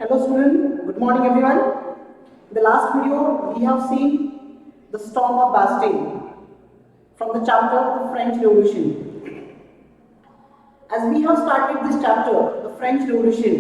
Hello student, good morning everyone. In the last video we have seen the storm of Bastille from the chapter The French Revolution. As we have started this chapter, the French Revolution,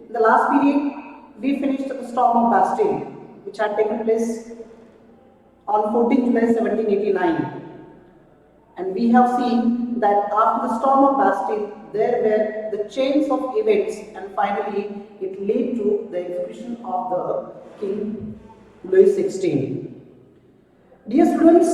in the last period we finished the storm of Bastille which had taken place on 14 July 1789. And we have seen that after the storm of Bastille, there were the chains of events, and finally it led to the execution of the King Louis XVI. Dear students,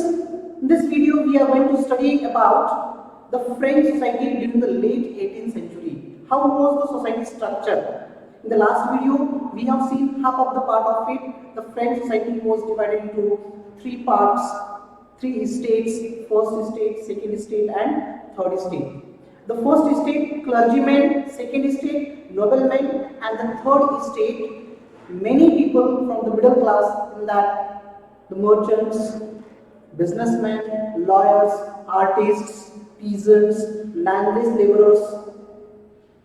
in this video we are going to study about the French society during the late 18th century. How was the society structure? In the last video, we have seen half of the part of it. The French society was divided into three parts, three estates: first estate, second estate, and third estate. The first estate, clergymen; second estate, noblemen; and the third estate, many people from the middle class, in that the merchants, businessmen, lawyers, artists, peasants, landless laborers.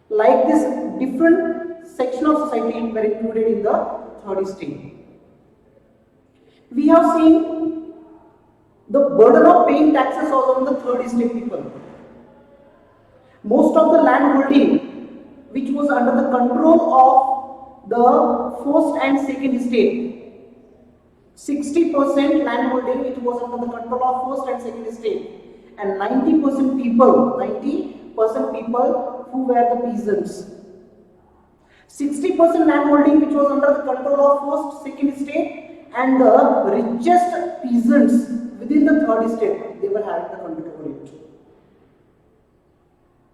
Like this, different section of society were included in the third estate. We have seen the burden of paying taxes was on the third estate people. Most of the land holding which was under the control of the first and second estate, 60% land holding it was under the control of first and second estate, and 90% people who were the peasants. 60% land holding which was under the control of first, second estate, and the richest peasants within the third estate, they were having the control over it.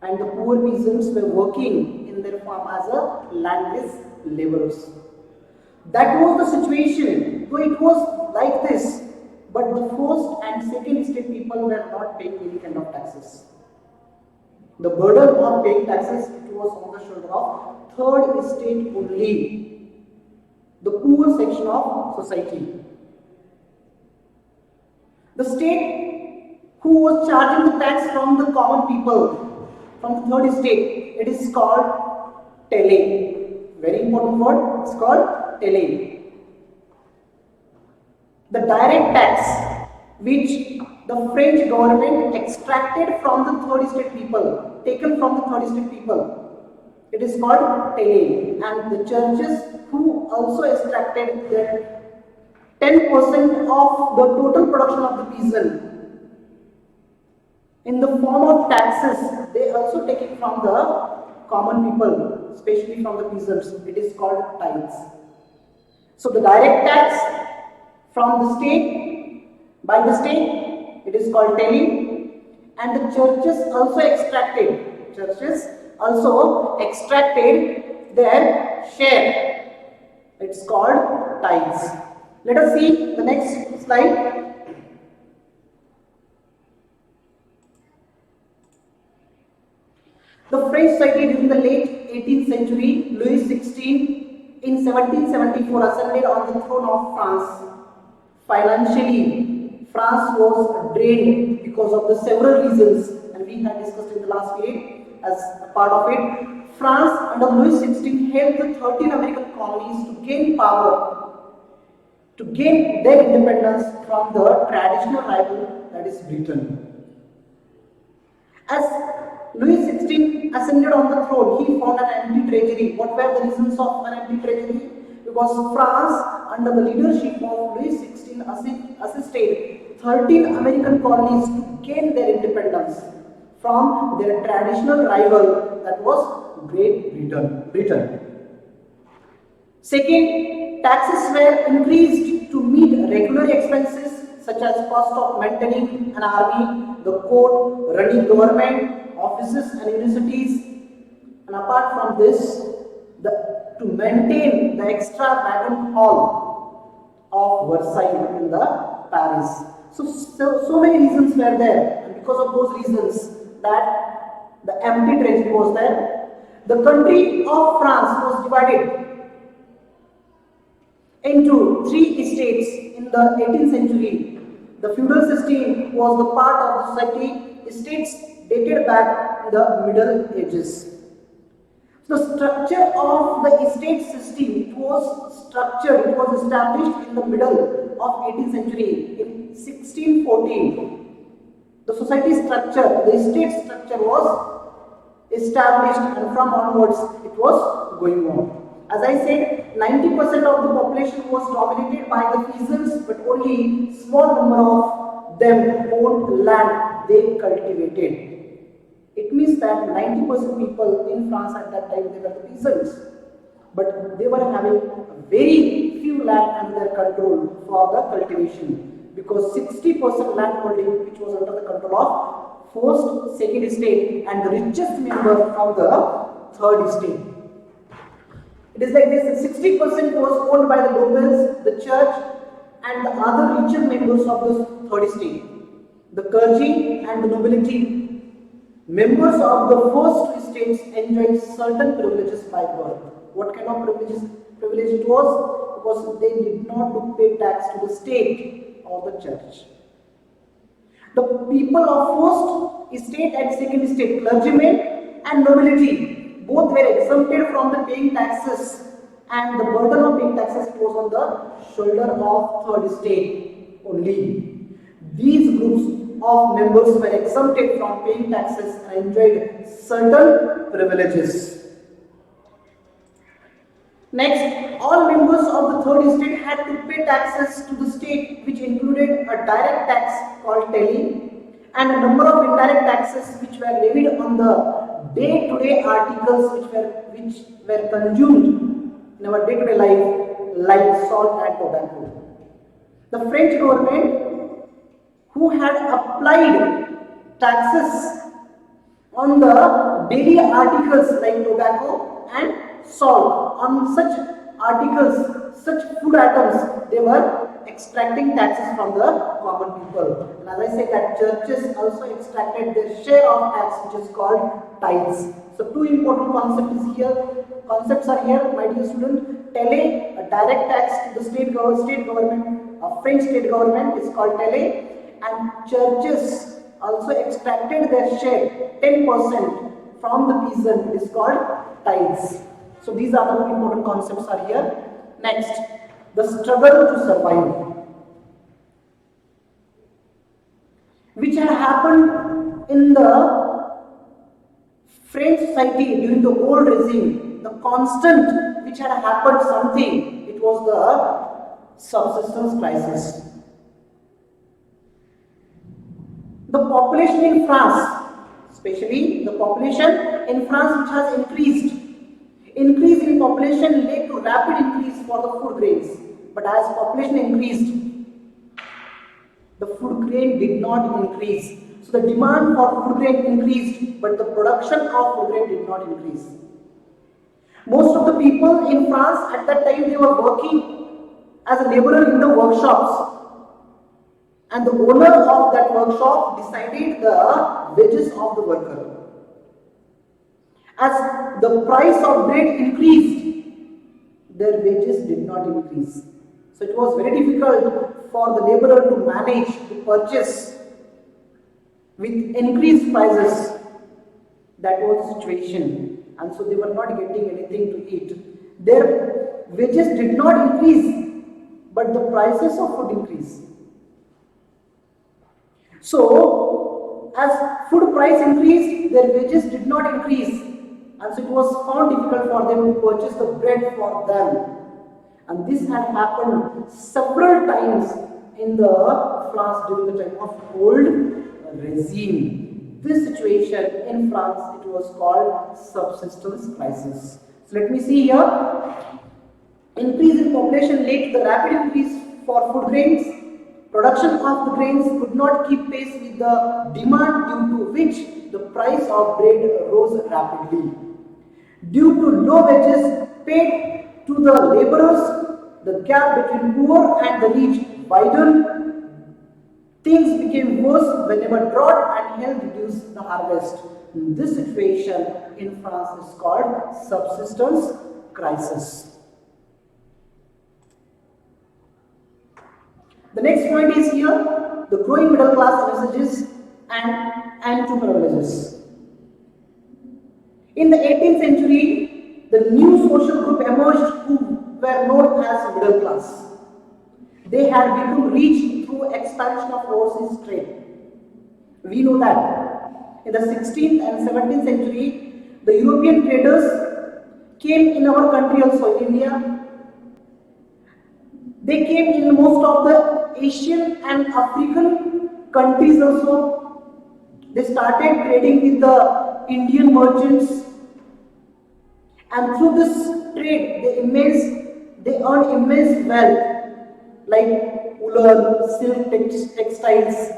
And the poor peasants were working in their farm as a landless laborers. That was the situation. So it was like this, but the first and second estate people were not paying any kind of taxes. The burden of paying taxes it was on the shoulder of third estate only, the poor section of society. The state who was charging the tax from the common people, from the third estate, it is called taille. Very important word, it's called taille. The direct tax which the French government extracted from the third estate people, taken from the third estate people, it is called taille. And the churches who also extracted their 10% of the total production of the peasant in the form of taxes, they also take it from the common people, especially from the peasants. It is called tithes. So the direct tax from the state, by the state, it is called taille, and the churches also extracted their share. It's called tithes. Let us see the next slide. The French society during the late 18th century, Louis XVI in 1774 ascended on the throne of France. Financially, France was drained because of the several reasons, and we had discussed in the last period as a part of it. France under Louis XVI helped the 13 American colonies to gain power, to gain their independence from the traditional rival, that is Britain. As Louis XVI ascended on the throne, he found an empty treasury. What were the reasons of an empty treasury? Because France, under the leadership of Louis XVI, assisted 13 American colonies to gain their independence from their traditional rival, that was Great Britain. Second, taxes were increased to meet regular expenses such as cost of maintaining an army, the court, running government, offices and universities, and apart from this, to maintain the extravagant hall of Versailles in the Paris. So many reasons were there, and because of those reasons that the empty treasury was there. The country of France was divided into three estates in the 18th century. The feudal system was the part of the society. Estates dated back in the Middle Ages. The structure of the estate system, it was established in the middle of 18th century in 1614. The society structure, the estate structure was established, and from onwards it was going on. As I said, 90% of the population was dominated by the peasants, but only small number of them owned land they cultivated. It means that 90% people in France at that time, they were the peasants, but they were having very few land under their control for the cultivation, because 60% land holding which was under the control of first, second estate and the richest member from the third estate. It is like this: 60% was owned by the nobles, the church, and the other richer members of the third estate, the clergy and the nobility. Members of the first two estates enjoyed certain privileges by birth. What kind of privilege it was? Because they did not to pay tax to the state or the church. The people of first estate and second estate, clergymen and nobility, both were exempted from the paying taxes, and the burden of paying taxes was on the shoulder of third estate only. These groups of members were exempted from paying taxes and enjoyed certain privileges. Next, all members of the third estate had to pay taxes to the state, which included a direct tax called tally and a number of indirect taxes which were levied on the day-to-day articles which were consumed in our day-to-day life, like salt and tobacco. The French government, who had applied taxes on the daily articles like tobacco and salt, on such articles, such food items, they were extracting taxes from the common people. And as I said, that churches also extracted their share of tax, which is called tithes. So two important concepts are here, my dear student. Tele, a direct tax to the state government, a French state government is called tele, and churches also extracted their share, 10% from the peasant, it is called tithes. So these are the important concepts are here. Next, the struggle to survive, which had happened in the French society during the old regime. The constant which had happened something, it was the subsistence crisis. The population in France, especially the population in France, which has increased. Increase in population led to rapid increase for the food grains. But as population increased, the food grain did not increase. So the demand for food grain increased, but the production of food grain did not increase. Most of the people in France at that time, they were working as a laborer in the workshops. And the owner of that workshop decided the wages of the worker. As the price of bread increased, their wages did not increase. So it was very difficult for the laborer to manage, to purchase with increased prices. That was the situation. And so they were not getting anything to eat. Their wages did not increase, but the prices of food increased. So, as food price increased, their wages did not increase, and so it was found difficult for them to purchase the bread for them. And this had happened several times in the France during the time of old regime. This situation in France, it was called subsistence crisis. So let me see here. Increase in population led to the rapid increase for food grains. Production of the grains could not keep pace with the demand, due to which the price of bread rose rapidly. Due to low wages paid to the laborers, the gap between poor and the rich widened. Things became worse whenever drought and hail reduced the harvest. This situation in France is called subsistence crisis. The next point is here, the growing middle class usages and two privileges. In the 18th century, the new social group emerged who were known as middle class. They had become rich through expansion of overseas trade. We know that in the 16th and 17th century, the European traders came in our country also, in India. They came in most of the Asian and African countries also. They started trading with the Indian merchants, and through this trade they earned immense wealth, like woolen, silk, textiles.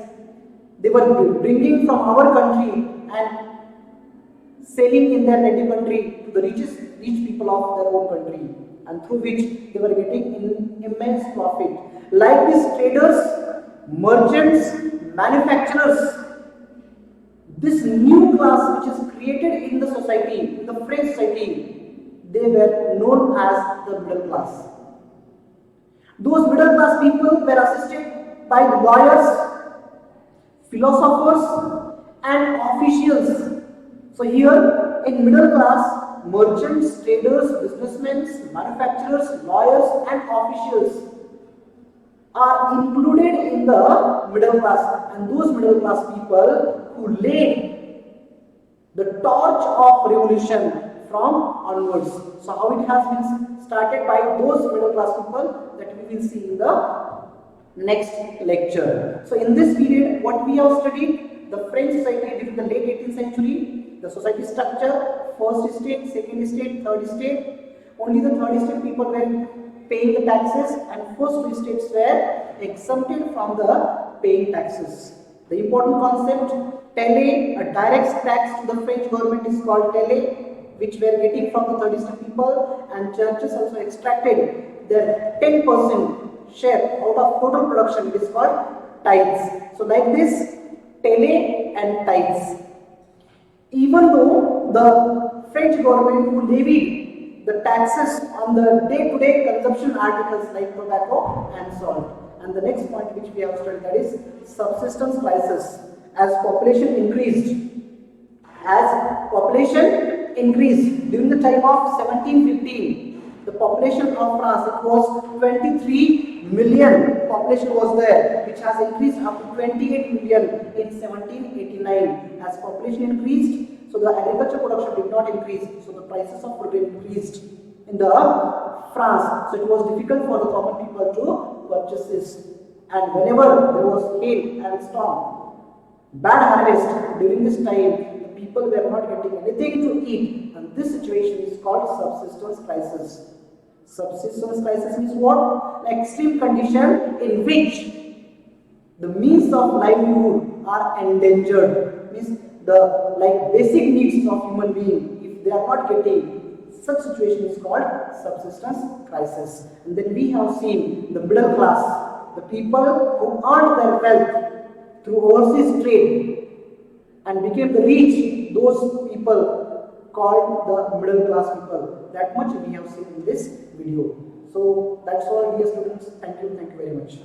They were bringing from our country and selling in their native country to the rich people of their own country, and through which they were getting immense profit. Like these traders, merchants, manufacturers, this new class which is created in the society, in the French society, they were known as the middle class. Those middle class people were assisted by lawyers, philosophers, and officials. So here in middle class, merchants, traders, businessmen, manufacturers, lawyers, and officials are included in the middle class, and those middle class people who laid the torch of revolution from onwards. So how it has been started by those middle class people, that we will see in the next lecture. So in this period, what we have studied, the French society during the late 18th century, the society structure, first estate, second estate, third estate. Only the third estate people were paying the taxes, and first two estates were exempted from the paying taxes. The important concept, taille, a direct tax to the French government is called taille, which were getting from the third estate people, and churches also extracted their 10% share out of total production. It is called tithes. So like this, taille and tithes. Even though the French government who levied the taxes on the day-to-day consumption articles like tobacco and salt. And the next point which we have studied, that is subsistence crisis. As population increased during the time of 1715, the population of France, it was 23 million population was there, which has increased up to 28 million in 1789. As population increased, so the agriculture production did not increase, so the prices of food increased in the France. So it was difficult for the common people to purchase this, and whenever there was hail and storm, bad harvest during this time, the people were not getting anything to eat, and this situation is called subsistence crisis. Subsistence crisis means what? An extreme condition in which the means of livelihood are endangered. Means the basic needs of human being, if they are not getting, such situation is called subsistence crisis. And then we have seen the middle class, the people who earned their wealth through overseas trade and became the rich, those people called the middle class people. That much we have seen in this video. So that's all, dear students. Thank you very much.